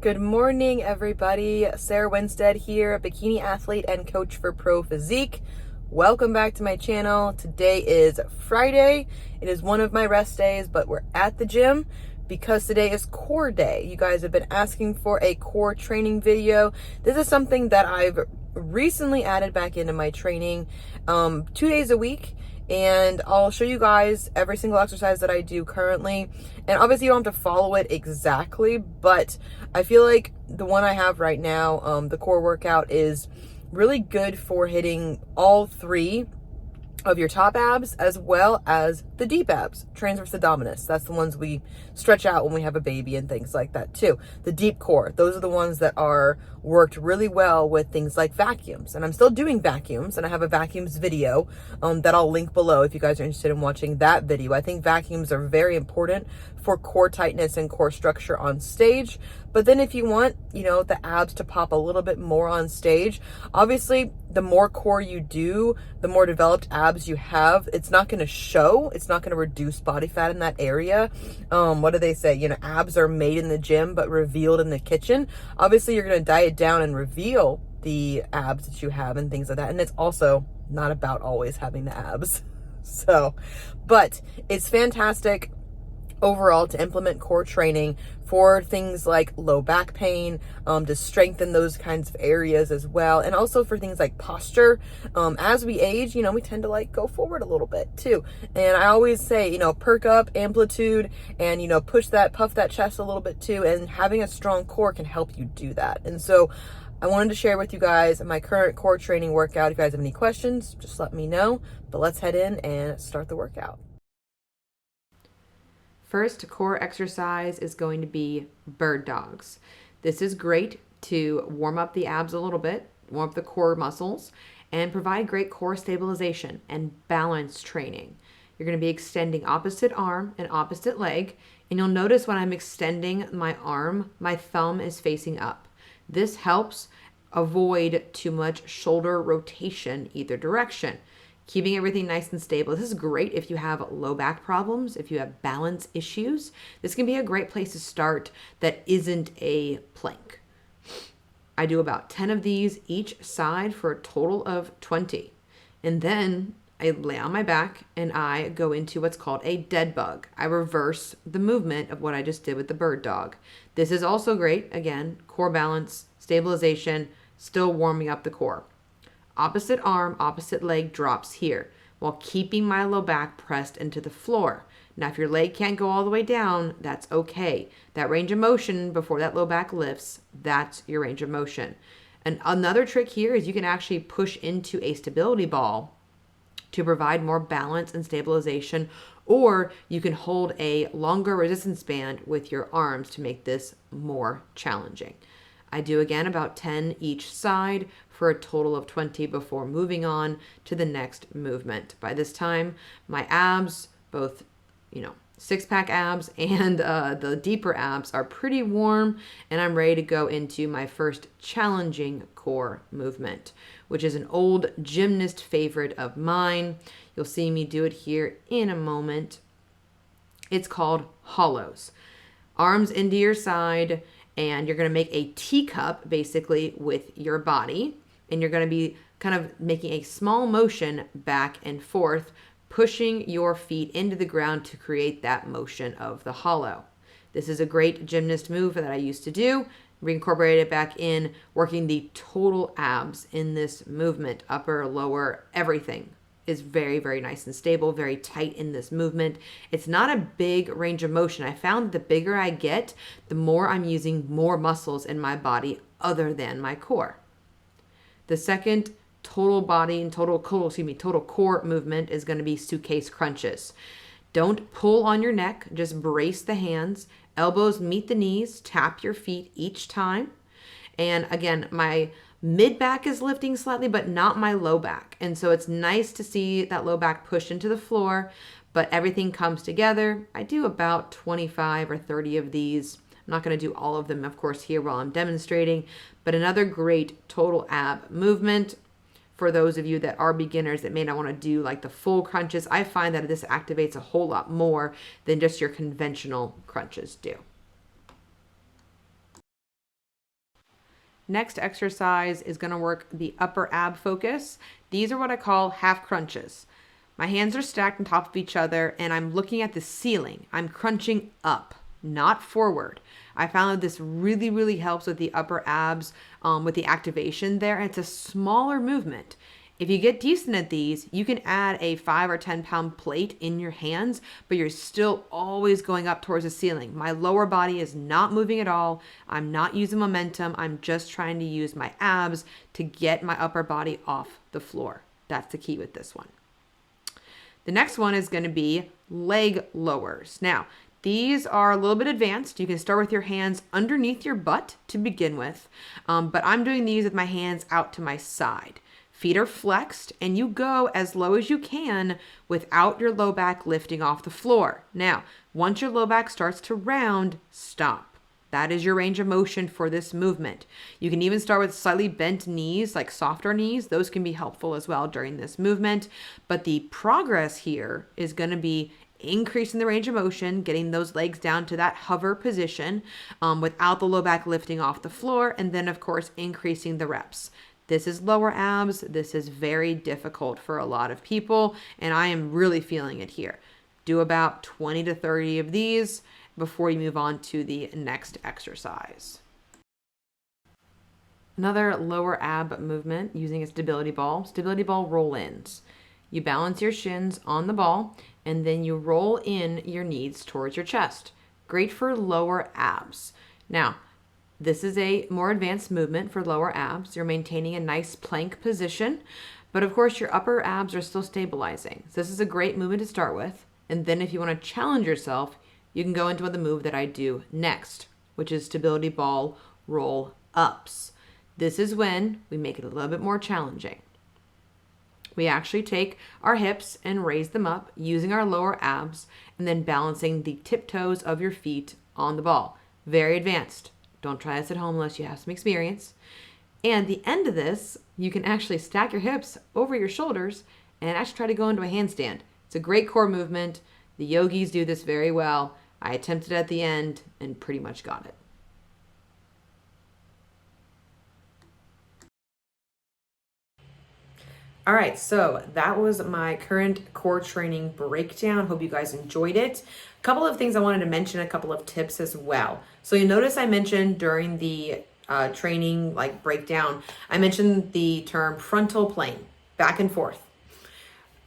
Good morning, everybody. Sarah Winstead here, bikini athlete and coach for Pro Physique. Welcome back to my channel. Today is Friday. It is one of my rest days, but we're at the gym because today is core day. You guys have been asking for a core training video. This is something that I've recently added back into my training 2 days a week. And I'll show you guys every single exercise that I do currently. And obviously you don't have to follow it exactly, but I feel like the one I have right now, the core workout, is really good for hitting all three of your top abs as well as the deep abs, transverse abdominis. That's the ones we stretch out when we have a baby and things like that too. The deep core, those are the ones that are worked really well with things like vacuums. And I'm still doing vacuums, and I have a vacuums video that I'll link below if you guys are interested in watching that video. I think vacuums are very important for core tightness and core structure on stage. But then if you want, the abs to pop a little bit more on stage, obviously the more core you do, the more developed abs you have, it's not going to show. It's not going to reduce body fat in that area. What do they say? Abs are made in the gym, but revealed in the kitchen. Obviously, you're going to diet down and reveal the abs that you have and things like that. And it's also not about always having the abs. But it's fantastic overall to implement core training for things like low back pain, to strengthen those kinds of areas as well, and also for things like posture. As we age, we tend to go forward a little bit too. And I always say, perk up, amplitude, and puff that chest a little bit too. And having a strong core can help you do that. And so I wanted to share with you guys my current core training workout. If you guys have any questions, just let me know. But let's head in and start the workout. First core exercise is going to be bird dogs. This is great to warm up the abs a little bit, warm up the core muscles, and provide great core stabilization and balance training. You're going to be extending opposite arm and opposite leg, and you'll notice when I'm extending my arm, my thumb is facing up. This helps avoid too much shoulder rotation either direction, keeping everything nice and stable. This is great if you have low back problems, if you have balance issues. This can be a great place to start that isn't a plank. I do about 10 of these each side for a total of 20. And then I lay on my back and I go into what's called a dead bug. I reverse the movement of what I just did with the bird dog. This is also great. Again, core balance, stabilization, still warming up the core. Opposite arm, opposite leg drops here while keeping my low back pressed into the floor. Now, if your leg can't go all the way down, that's okay. That range of motion before that low back lifts, that's your range of motion. And another trick here is you can actually push into a stability ball to provide more balance and stabilization, or you can hold a longer resistance band with your arms to make this more challenging. I do again about 10 each side for a total of 20 before moving on to the next movement. By this time, my abs, both, six-pack abs and the deeper abs are pretty warm, and I'm ready to go into my first challenging core movement, which is an old gymnast favorite of mine. You'll see me do it here in a moment. It's called hollows. Arms into your side, and you're going to make a teacup basically with your body, and you're going to be kind of making a small motion back and forth, pushing your feet into the ground to create that motion of the hollow. This is a great gymnast move that I used to do. Reincorporate it back in, working the total abs in this movement, upper, lower, everything is very, very nice and stable, very tight in this movement. It's not a big range of motion. I found that the bigger I get, the more I'm using more muscles in my body other than my core. The second total body and total core movement is going to be suitcase crunches. Don't pull on your neck, just brace the hands, elbows meet the knees, tap your feet each time. And again, my mid back is lifting slightly, but not my low back. And so it's nice to see that low back push into the floor, but everything comes together. I do about 25 or 30 of these. I'm not going to do all of them, of course, here while I'm demonstrating, but another great total ab movement for those of you that are beginners that may not want to do the full crunches. I find that this activates a whole lot more than just your conventional crunches do. Next exercise is going to work the upper ab focus. These are what I call half crunches. My hands are stacked on top of each other and I'm looking at the ceiling. I'm crunching up, not forward. I found that this really, really helps with the upper abs, with the activation there. And it's a smaller movement. If you get decent at these, you can add a 5 or 10 pound plate in your hands, but you're still always going up towards the ceiling. My lower body is not moving at all. I'm not using momentum. I'm just trying to use my abs to get my upper body off the floor. That's the key with this one. The next one is going to be leg lowers. Now, these are a little bit advanced. You can start with your hands underneath your butt to begin with, but I'm doing these with my hands out to my side. Feet are flexed and you go as low as you can without your low back lifting off the floor. Now, once your low back starts to round, stop. That is your range of motion for this movement. You can even start with slightly bent knees, like softer knees. Those can be helpful as well during this movement. But the progress here is going to be increasing the range of motion, getting those legs down to that hover position without the low back lifting off the floor. And then, of course, increasing the reps. This is lower abs. This is very difficult for a lot of people, and I am really feeling it here. Do about 20 to 30 of these before you move on to the next exercise. Another lower ab movement using a stability ball roll-ins. You balance your shins on the ball, and then you roll in your knees towards your chest. Great for lower abs. Now, this is a more advanced movement for lower abs. You're maintaining a nice plank position, but of course your upper abs are still stabilizing. So this is a great movement to start with. And then if you want to challenge yourself, you can go into the move that I do next, which is stability ball roll ups. This is when we make it a little bit more challenging. We actually take our hips and raise them up using our lower abs and then balancing the tiptoes of your feet on the ball. Very advanced. Don't try this at home unless you have some experience. And at the end of this, you can actually stack your hips over your shoulders and actually try to go into a handstand. It's a great core movement. The yogis do this very well. I attempted it at the end and pretty much got it. All right, so that was my current core training breakdown. Hope you guys enjoyed it. A couple of things I wanted to mention, a couple of tips as well. So you notice I mentioned during the training breakdown, I mentioned the term frontal plane, back and forth.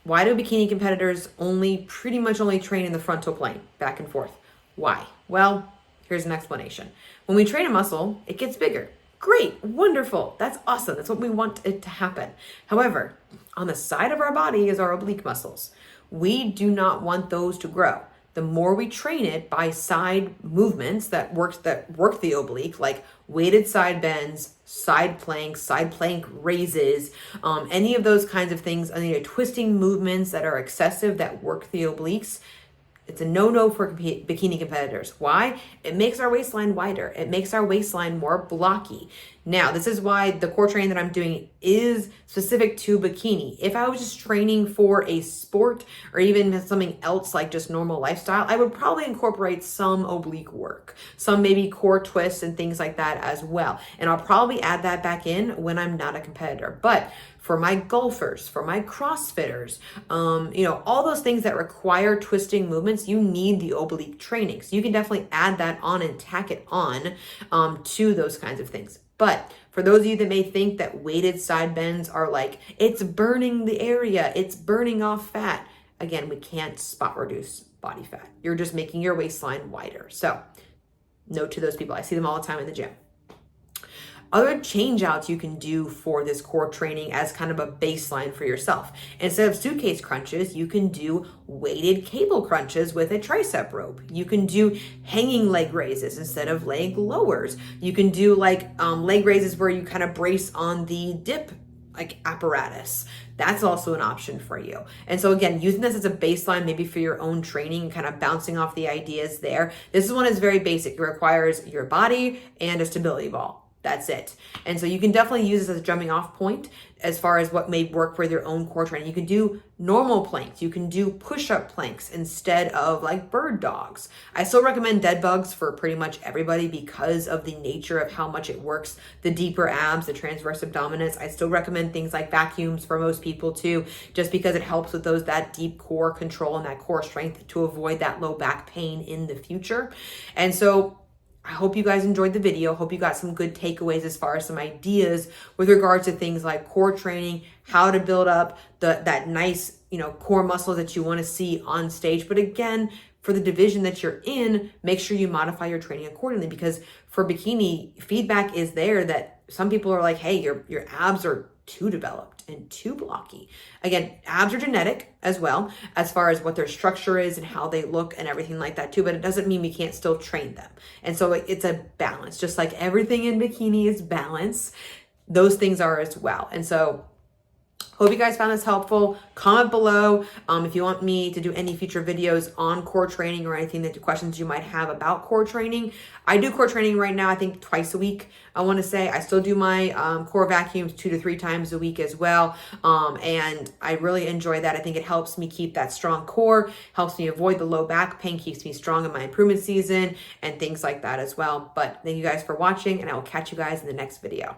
Why do bikini competitors pretty much only train in the frontal plane, back and forth? Why? Well, here's an explanation. When we train a muscle, it gets bigger. Great, wonderful, that's awesome. That's what we want it to happen. However, on the side of our body is our oblique muscles. We do not want those to grow. The more we train it by side movements that work the oblique, like weighted side bends, side plank raises, any of those kinds of things, twisting movements that are excessive that work the obliques, it's a no-no for bikini competitors. Why? It makes our waistline wider. It makes our waistline more blocky. Now, this is why the core training that I'm doing is specific to bikini. If I was just training for a sport or even something else like just normal lifestyle, I would probably incorporate some oblique work, some maybe core twists and things like that as well. And I'll probably add that back in when I'm not a competitor. But for my golfers, for my CrossFitters, all those things that require twisting movements, you need the oblique training. So you can definitely add that on and tack it on to those kinds of things. But for those of you that may think that weighted side bends are it's burning the area, it's burning off fat. Again, we can't spot reduce body fat. You're just making your waistline wider. So note to those people. I see them all the time in the gym. Other change outs you can do for this core training as kind of a baseline for yourself. Instead of suitcase crunches, you can do weighted cable crunches with a tricep rope. You can do hanging leg raises instead of leg lowers. You can do leg raises where you kind of brace on the dip apparatus. That's also an option for you. And so again, using this as a baseline, maybe for your own training, kind of bouncing off the ideas there. This one is very basic. It requires your body and a stability ball. That's it. And so you can definitely use this as a jumping off point as far as what may work for your own core training. You can do normal planks. You can do push-up planks instead of like bird dogs. I still recommend dead bugs for pretty much everybody because of the nature of how much it works. The deeper abs, the transverse abdominis. I still recommend things like vacuums for most people too, just because it helps with that deep core control and that core strength to avoid that low back pain in the future. And so I hope you guys enjoyed the video. Hope you got some good takeaways as far as some ideas with regards to things like core training, how to build up that nice, core muscle that you want to see on stage. But again, for the division that you're in, make sure you modify your training accordingly, because for bikini, feedback is there that some people are like, hey, your abs are too developed and too blocky. Again, abs are genetic as well, as far as what their structure is and how they look and everything like that too, but it doesn't mean we can't still train them. And so it's a balance, just like everything in bikini is balance. Those things are as well. And so hope you guys found this helpful. Comment below if you want me to do any future videos on core training or anything that questions you might have about core training. I do core training right now, I think twice a week. I want to say I still do my core vacuums 2 to 3 times a week as well. And I really enjoy that. I think it helps me keep that strong core, helps me avoid the low back pain, keeps me strong in my improvement season and things like that as well. But thank you guys for watching, and I will catch you guys in the next video.